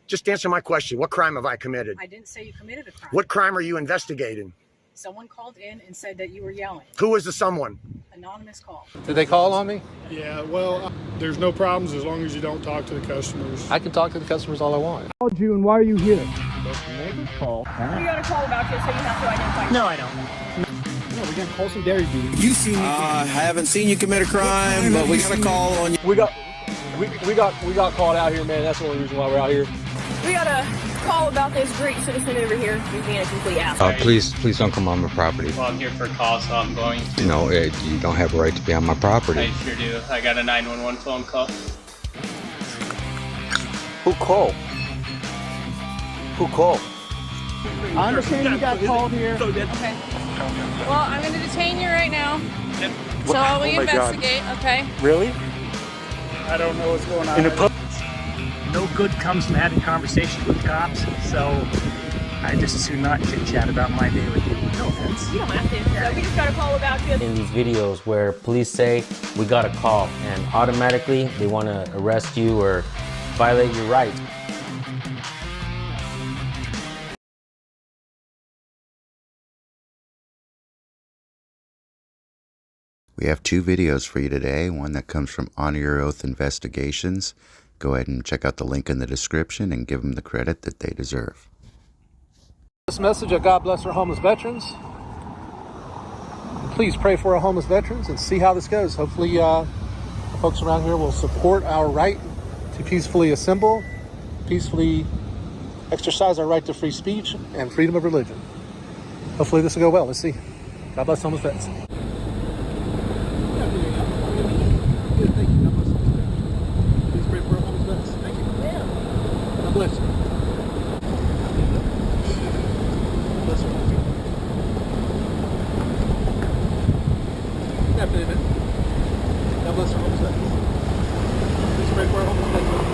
Just answer my question. What crime have I committed? I didn't say you committed a crime. What crime are you investigating? Someone called in and said that you were yelling. Who was the someone? Anonymous call. Did they call on me? Yeah, well, there's no problems as long as you don't talk to the customers. I can talk to the customers all I want. I called you, and why are you here? Neighbor call. You got a call about you, so you have to identify. No, I don't. No, we're gonna call some dairy duty. You seen me? I haven't seen you commit a crime, but we got a call on you. We got called out here, man. That's the only reason why we're out here. We got a call about this great citizen over here who's being a complete asshole. Please don't come on my property. Well, I'm here for a call, so I'm going. No, you don't have a right to be on my property. I sure do. I got a 911 phone call. Who called? I understand you got called here. Okay. Well, I'm going to detain you right now. So while we investigate, okay? Really? I don't know what's going on. No good comes from having conversations with cops, so I just as soon not chit chat about my day with you. No offense. You don't have to. So we just got a call about you. In these videos where police say we got a call and automatically they want to arrest you or violate your rights. We have two videos for you today, one that comes from Honor Your Oath Investigations. Go ahead and check out the link in the description and give them the credit that they deserve. This message of God bless our homeless veterans. Please pray for our homeless veterans and see how this goes. Hopefully the folks around here will support our right to peacefully assemble, peacefully exercise our right to free speech and freedom of religion. Hopefully this will go well. Let's see. God bless homeless vets. Bless you. Bless you. God bless our homeless veterans. Please pray for our homeless veterans.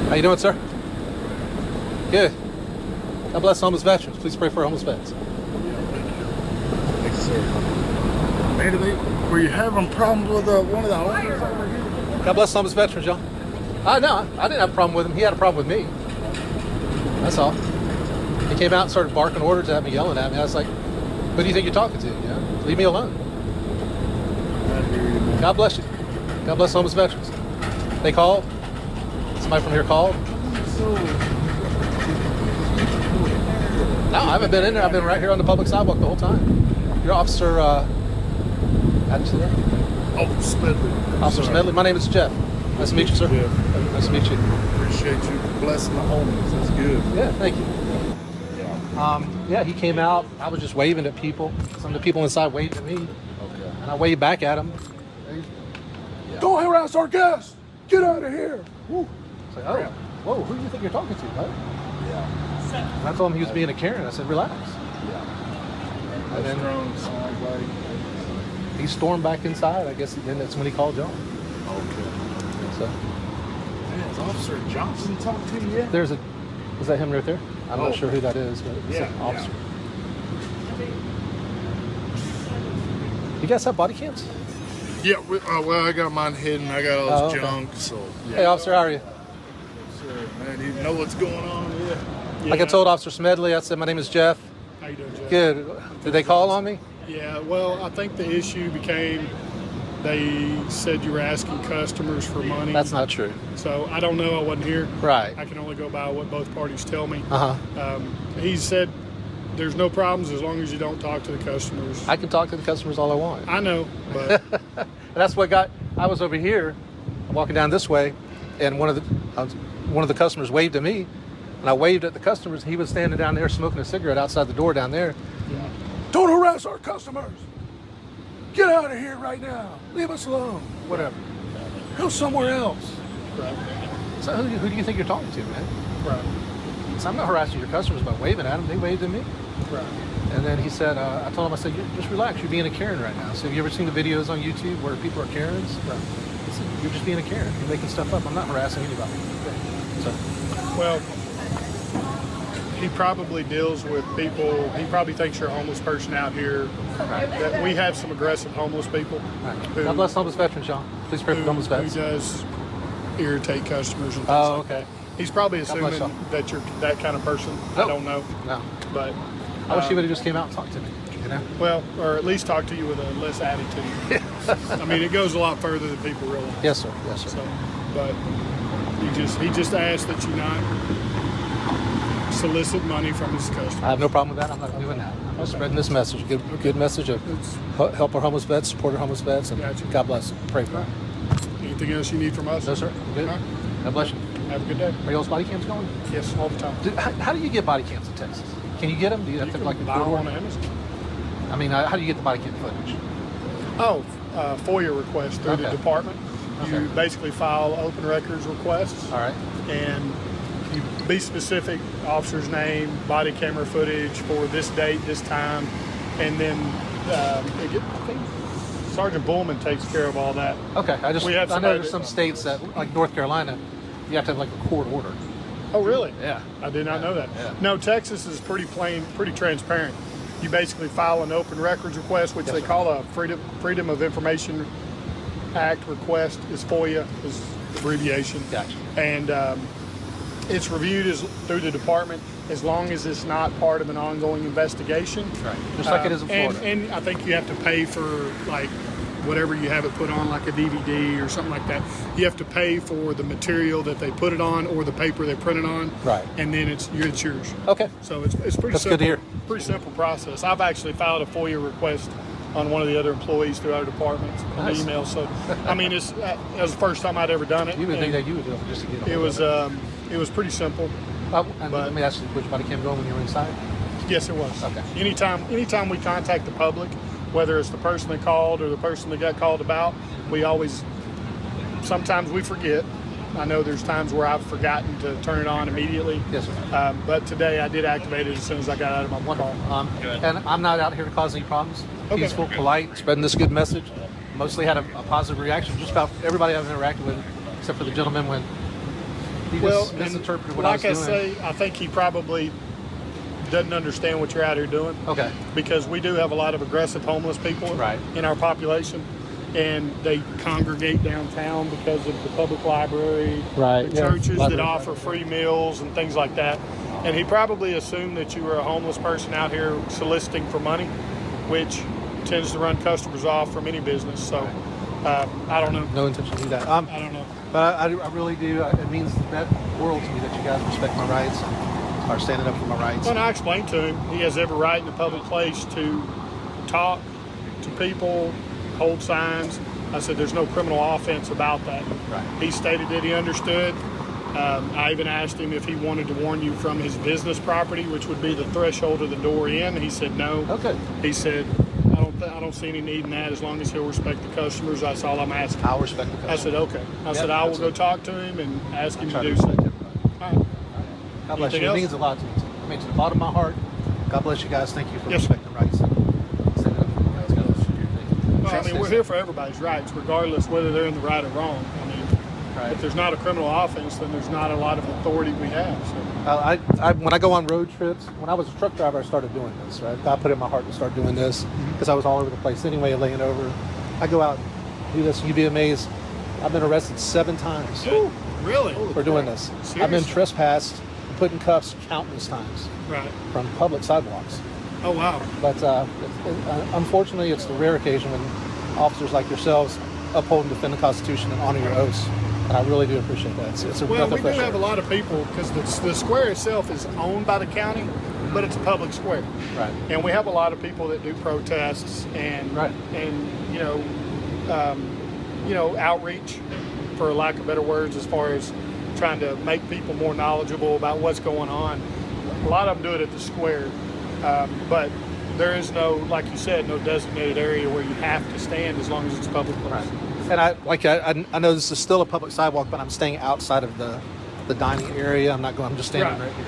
How you doing, sir? Good. God bless homeless veterans. Please pray for homeless vets. Thanks, sir. Man, were you having problems with one of the owners over here? God bless homeless veterans, y'all. No, I didn't have a problem with him. He had a problem with me. That's all. He came out and started barking orders at me, yelling at me. I was like, who do you think you're talking to? You know? Leave me alone. God bless you. God bless homeless veterans. They called. Somebody from here called. No, I haven't been in there. I've been right here on the public sidewalk the whole time. Your officer, how did you say that? Officer Smedley. Officer Smedley. My name is Jeff. Nice to meet you, sir. Yeah. Nice to meet you. Appreciate you blessing the homeless. That's good. Yeah, thank you. Yeah, he came out. I was just waving at people. Some of the people inside waved at me. Okay. And I waved back at him. Yeah. Don't harass our guests. Get out of here. Woo. It's like, oh, whoa, who do you think you're talking to, bud? Yeah. And I told him he was being a Karen. I said, relax. Yeah. And then he stormed back inside. I guess then that's when he called John. Okay. So. Has Officer Johnson talked to you yet? Is that him right there? I'm not sure who that is, but it's an officer. You guys have body cams? Yeah, well, I got mine hidden. I got all this junk, so. Yeah. Hey, officer, how are you? Sir, man, you know what's going on here? Yeah. Like I told Officer Smedley, I said, my name is Jeff. How you doing, Jeff? Good. Did they call on me? Yeah, well, I think the issue became they said you were asking customers for money. That's not true. So I don't know. I wasn't here. Right. I can only go by what both parties tell me. Uh-huh. He said there's no problems as long as you don't talk to the customers. I can talk to the customers all I want. I know, but that's what I was over here, walking down this way, and one of the customers waved at me, and I waved at the customers. He was standing down there smoking a cigarette outside the door down there. Yeah. Don't harass our customers. Get out of here right now. Leave us alone. Whatever. Go somewhere else. Right. So who do you think you're talking to, man? Right. So I'm not harassing your customers by waving at them. They waved at me. Right. And then he said, I told him, I said, just relax. You're being a Karen right now. So have you ever seen the videos on YouTube where people are Karens? Right. I said, you're just being a Karen. You're making stuff up. I'm not harassing anybody. So. Well, He probably deals with people. He probably thinks you're a homeless person out here. That we have some aggressive homeless people. Who, God bless homeless veterans, y'all. Please pray for homeless vets. Who does irritate customers and things Oh, like okay. that. He's probably assuming y'all. that you're that kind of person. Nope. I don't know. No. But I wish he would have just came out and talked to me. You know? well, or at least talk to you with a less attitude. I mean, it goes a lot further than people realize. Yes, sir. Yes, sir. So, but he just asked that you not solicit money from his customers. I have no problem with that. I'm not doing that. I'm spreading this message. Good message of help our homeless vets, support our homeless vets, and Gotcha. God bless them. Pray for them. Anything else you need from us? No, sir. I'm good. All right. God bless you. Have a good day. Are y'all's body cams going? Yes, all the time. How do you get body cams in Texas? Can you get them? Do you have You to can like buy them order on Amazon. I mean, how do you get the body cam footage? Oh, FOIA request through the Okay. department. You Okay. basically file open records requests. All right. And you be specific, officer's name, body camera footage for this date, this time, and then I think Sergeant Bullman takes care of all that. Okay. I We have know somebody there's that- some states that, like North Carolina, you have to have like a court order. Oh, really? Yeah. I did not know that. Yeah. No, Texas is pretty plain, pretty transparent. You basically file an open records request, which Yes, they sir. call a Freedom of Information Act request, is FOIA, is abbreviation. Gotcha. And it's reviewed through the department as long as it's not part of an ongoing investigation. Right. Just like it is in Florida. And I think you have to pay for like whatever you have it put on, like a DVD or something like that. You have to pay for the material that they put it on or the paper they print it on. Right. And then it's yours. Okay. So it's pretty That's simple. good to hear. Pretty simple process. I've actually filed a FOIA request on one of the other employees through our department, an Nice. email. So, I mean, it was the first time I'd ever done it. You would think and that you would do it just to get it was pretty simple. And let me ask you, was your body cam going when you were inside? Yes, it was. Okay. Anytime we contact the public, whether it's the person that called or the person that got called about, sometimes we forget. I know there's times where I've forgotten to turn it on immediately. Yes, sir. But today I did activate it as soon as I got out of my car. And I'm not out here to cause any problems. Okay. Peaceful, polite, spreading this good message. Mostly had a positive reaction. Just about everybody I've interacted with, except for the gentleman when he just misinterpreted what I was doing. Like I say, I think he probably doesn't understand what you're out here doing. Okay. Because we do have a lot of aggressive homeless people in our population, and they congregate downtown because of the public library, Right, the yeah, churches that library. offer free meals and things like that. And he probably assumed that you were a homeless person out here soliciting for money, which tends to run customers off from any business. So I don't know. No intention to do that. I don't know. But I really do. It means that world to me that you guys respect my rights, are standing up for my rights. When I explained to him, he has every right in a public place to talk to people, hold signs. I said there's no criminal offense about that. Right. He stated that he understood. I even asked him if he wanted to warn you from his business property, which would be the threshold of the door in. He said no. Okay. He said, I don't see any need in that as long as he'll respect the customers. That's all I'm asking. I'll respect the I customers. said, okay. I said, I will go talk to him and ask him to do so. so. All right. God bless Anything you. else? It means a lot to me. I mean, to the bottom of my heart, God bless you guys. Thank you for Yes, sir. respecting rights. And standing up for you guys. God bless you. Well, I mean, we're here for everybody's rights, regardless whether they're in the right or wrong. I mean, if there's not a criminal offense, then there's not a lot of authority we have. So. When I go on road trips, when I was a truck driver, I started doing this, right? God put it in my heart to start doing this because I was all over the place anyway, laying over. I go out, do this, and you'd be amazed. I've been arrested 7 times. Really? For doing this. Seriously? I've been trespassed, put in cuffs countless times. Right. From public sidewalks. Oh, wow. But unfortunately, it's the rare occasion when officers like yourselves uphold and defend the Constitution and honor your oaths. And I really do appreciate that. It's a Well, breath we of do fresh have a air. lot of people because the square itself is owned by the county, but it's a public square. Right. And we have a lot of people that do protests and outreach, for lack of better words, as far as trying to make people more knowledgeable about what's going on. A lot of them do it at the square, but there is no, like you said, no designated area where you have to stand as long as it's a public place. Right. And I know this is still a public sidewalk, but I'm staying outside of the dining area. I'm not going. I'm just standing right here.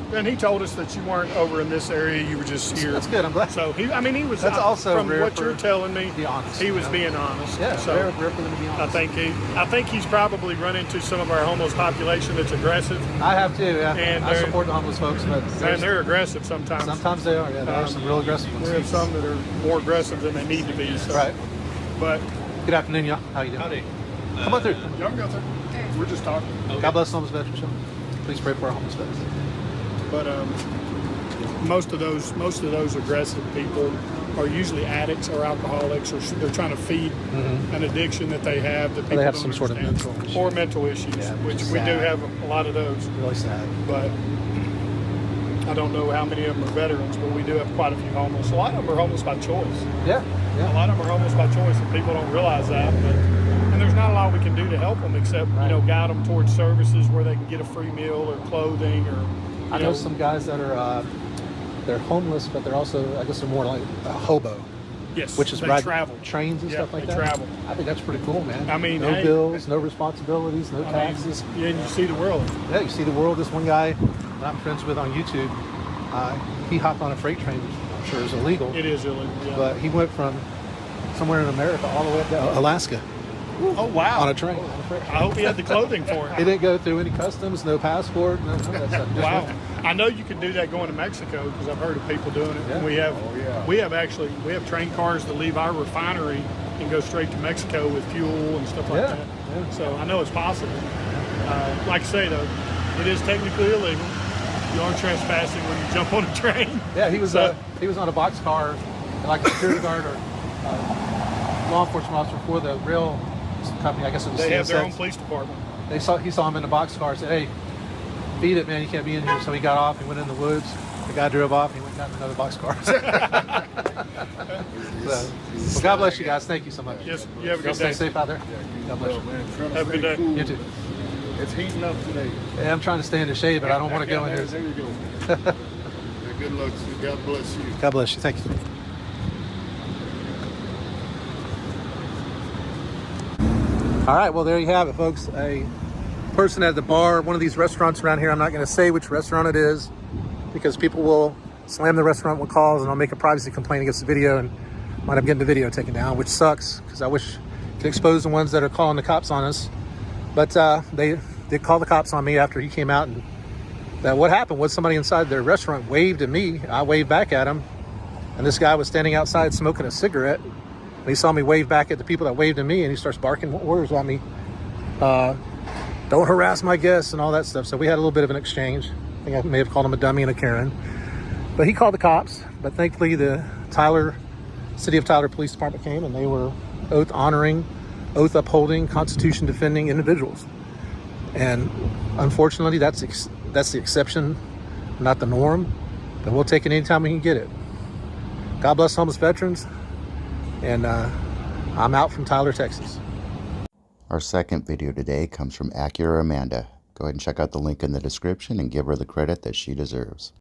So. and he told us that you weren't over in this area. You were just here. That's good. I'm glad. So he was. That's also from rare what for you're telling me. be honest, he was being honest. Yeah, so rare for them to be honest. I think he's probably run into some of our homeless population that's aggressive. I have too. Yeah, and I support the homeless folks, but they're aggressive sometimes. Sometimes they are. Yeah, there are some real aggressive ones. We have some that are more aggressive than they need to be. So. Right. But good afternoon, y'all. How you doing? Howdy. Come on through. Y'all can go through. We're just talking. Okay. God bless homeless veterans. Please pray for our homeless vets. But most of those aggressive people are usually addicts or alcoholics, or they're trying to feed an addiction that they have that people they have don't some sort of mental issue. Or mental issues, yeah, which we do have a lot of those. Really sad. But I don't know how many of them are veterans, but we do have quite a few homeless. A lot of them are homeless by choice. Yeah. A lot of them are homeless by choice, and people don't realize that. And there's not a lot we can do to help them except guide them towards services where they can get a free meal or clothing or. I know some guys that are they're homeless, but they're also, I guess, they're more like a hobo. Yes, which is they travel trains and stuff like that. Travel. I think that's pretty cool, man. I mean, no bills, no responsibilities, no taxes. Yeah, and you see the world. Yeah, you see the world. This one guy that I'm friends with on YouTube, he hopped on a freight train, which I'm sure is illegal. It is illegal, yeah. But he went from somewhere in America all the way up to Alaska. Oh, wow. On a train. I hope he had the clothing for it. He didn't go through any customs, no passport, no that stuff. Wow. I know you can do that going to Mexico because I've heard of people doing it. Yeah. We have train cars that leave our refinery and go straight to Mexico with fuel and stuff like that. Yeah. So I know it's possible. Like I say, though, it is technically illegal. You are trespassing when you jump on a train. Yeah, he was on a boxcar, like a security guard or law enforcement officer for the rail company. I guess it was. They have their own police department. He saw him in the boxcar. Said, "Hey, beat it, man! You can't be in here." So he got off. He went in the woods. The guy drove off. He went down to another boxcar. Well, God bless you guys. Thank you so much. Yes, you have a good stay day. safe out there. God bless you. Have a good day. Cool. You too. It's heating up today. Yeah, I'm trying to stay in the shade, but I don't want to go in here. There you go. Good luck to you. God bless you. God bless you. Thank you. All right, well, there you have it, folks. A person at the bar, one of these restaurants around here. I'm not going to say which restaurant it is because people will slam the restaurant with calls and I'll make a privacy complaint against the video and wind up getting the video taken down, which sucks because I wish I could expose the ones that are calling the cops on us. But they did call the cops on me after he came out. And what happened was somebody inside their restaurant waved at me. I waved back at him. And this guy was standing outside smoking a cigarette. And he saw me wave back at the people that waved at me, and he starts barking orders at me. Don't harass my guests and all that stuff. So we had a little bit of an exchange. I think I may have called him a dummy and a Karen. But he called the cops. But thankfully the City of Tyler Police Department came, and they were oath honoring, oath upholding, Constitution defending individuals. And unfortunately, that's the exception, not the norm. But we'll take it anytime we can get it. God bless homeless veterans. And I'm out from Tyler, Texas. Our second video today comes from Acura Amanda. Go ahead and check out the link in the description and give her the credit that she deserves.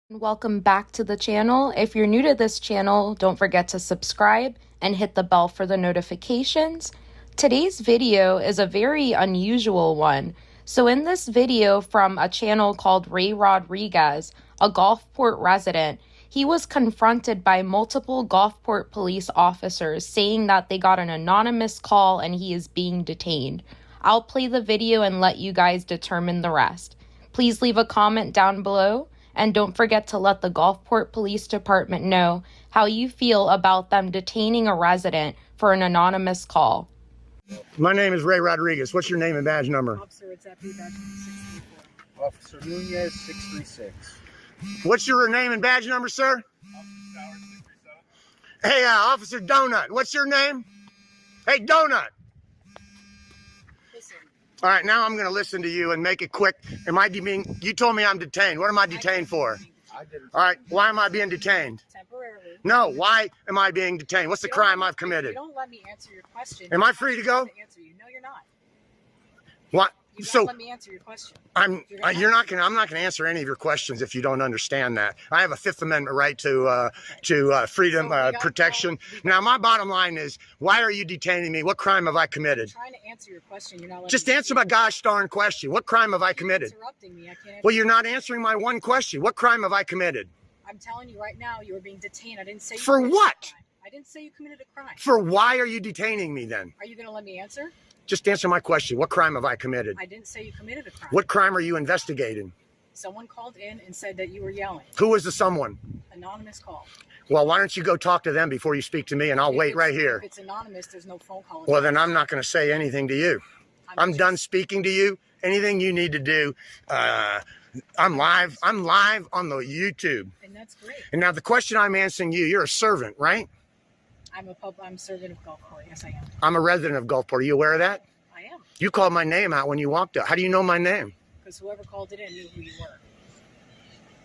Welcome back to the channel. If you're new to this channel, don't forget to subscribe and hit the bell for the notifications. Today's video is a very unusual one. So in this video from a channel called Ray Rodriguez, a Gulfport resident, he was confronted by multiple Gulfport police officers saying that they got an anonymous call and he is being detained. I'll play the video and let you guys determine the rest. Please leave a comment down below and don't forget to let the Gulfport Police Department know how you feel about them detaining a resident for an anonymous call. My name is Ray Rodriguez. What's your name and badge number? Officer, it's at badge number 634. Officer Nunez, 636. What's your name and badge number, sir? Hey, Officer Donut. What's your name? Hey, Donut. Listen. All right, now I'm going to listen to you and make it quick. You told me I'm detained. What am I detained for? All right, why am I being detained? Temporarily. No, why am I being detained? What's the crime I've committed? You don't let me answer your question. Am I free to go? Answer you. No, you're not. What? You So let me answer your question. I'm not gonna answer any of your questions if you don't understand that. I have a Fifth Amendment right to freedom, protection. Now, my bottom line is, why are you detaining me? What crime have I committed? I'm trying to answer your question. You're not letting Just me answer my gosh darn question. What crime have I committed? interrupting me. I can't. Well, you're not answering my one question. What crime have I committed? I'm telling you right now, you are being detained. I didn't say you For committed what? a crime. I didn't say you committed a crime. For why are you detaining me then? Are you going to let me answer? Just answer my question. What crime have I committed? I didn't say you committed a crime. What crime are you investigating? Someone called in and said that you were yelling. Who was the someone? Anonymous call. Well, why don't you go talk to them before you speak to me, and I'll wait right here. If it's anonymous, there's no phone call. Well, then I'm not going to say anything to you. I'm done speaking to you. Anything you need to do, I'm live. I'm live on the YouTube. And that's great. And now the question I'm answering you, you're a servant, right? I'm servant of Gulfport. Yes, I am. I'm a resident of Gulfport. Are you aware of that? I am. You called my name out when you walked up. How do you know my name? Because whoever called it in knew who you were.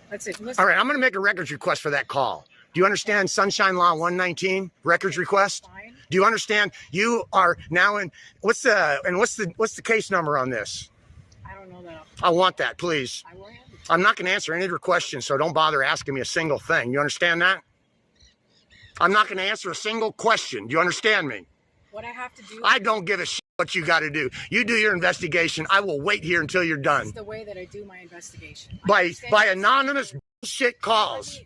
That's it. Listen. All right, I'm going to make a records request for that call. Do you understand Sunshine Law 119 records request? Fine. Do you understand you are now in what's the case number on this? I don't know that. I want that, please. I will. I'm not going to answer any of your questions, so don't bother asking me a single thing. You understand that? I'm not going to answer a single question. Do you understand me? What I have to do. I don't give a shit what you got to do. You do your investigation. I will wait here until you're done. It's the way that I do my investigation. By anonymous shit calls.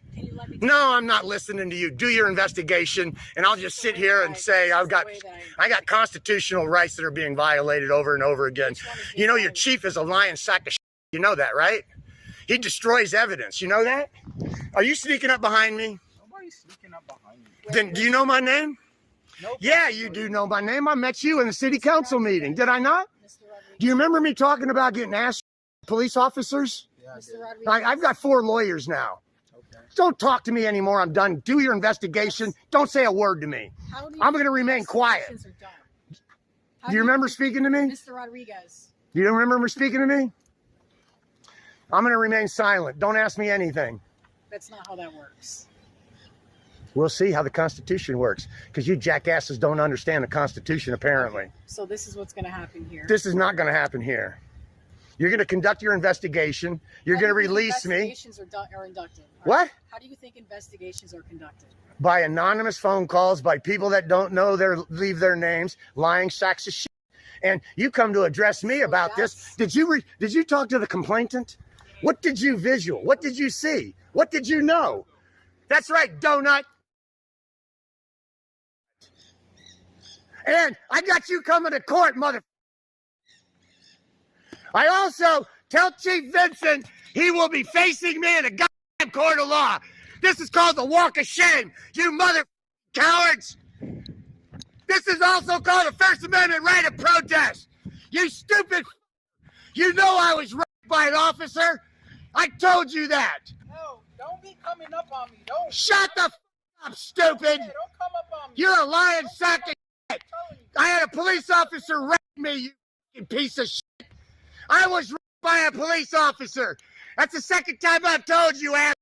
No, I'm not listening to you. Do your investigation, and I'll just sit here and say I got constitutional rights that are being violated over and over again. You know, your chief is a lying sack of shit. You know that, right? He destroys evidence. You know that? Are you sneaking up behind me? Nobody's sneaking up behind you. Then do you know my name? Yeah, you do know my name. I met you in the city council meeting. Did I not? Do you remember me talking about getting asked police officers? Yeah, I've got 4 lawyers now. Okay. Don't talk to me anymore. I'm done. Do your investigation. Don't say a word to me. I'm going to remain quiet. Do you remember speaking to me? Mr. Rodriguez. Do you remember speaking to me? I'm going to remain silent. Don't ask me anything. That's not how that works. We'll see how the Constitution works, because you jackasses don't understand the Constitution, apparently. So this is what's going to happen here. This is not going to happen here. You're going to conduct your investigation. You're going to release me. Investigations are inducted. What? How do you think investigations are conducted? By anonymous phone calls, by people that don't know leave their names, lying sacks of shit. And you come to address me about this. Did you talk to the complainant? What did you visual? What did you see? What did you know? That's right, donut. And I got you coming to court, mother. I also tell Chief Vincent he will be facing me in a goddamn court of law. This is called the walk of shame, you mother cowards. This is also called a First Amendment right of protest. You stupid. You know I was raped by an officer. I told you that. No, don't be coming up on me. Don't. Shut the up, stupid. Hey, don't come up on me. You're a lying sack of shit. I had a police officer rape me, you fucking piece of shit. I was raped by a police officer. That's the second time I've told you, ass.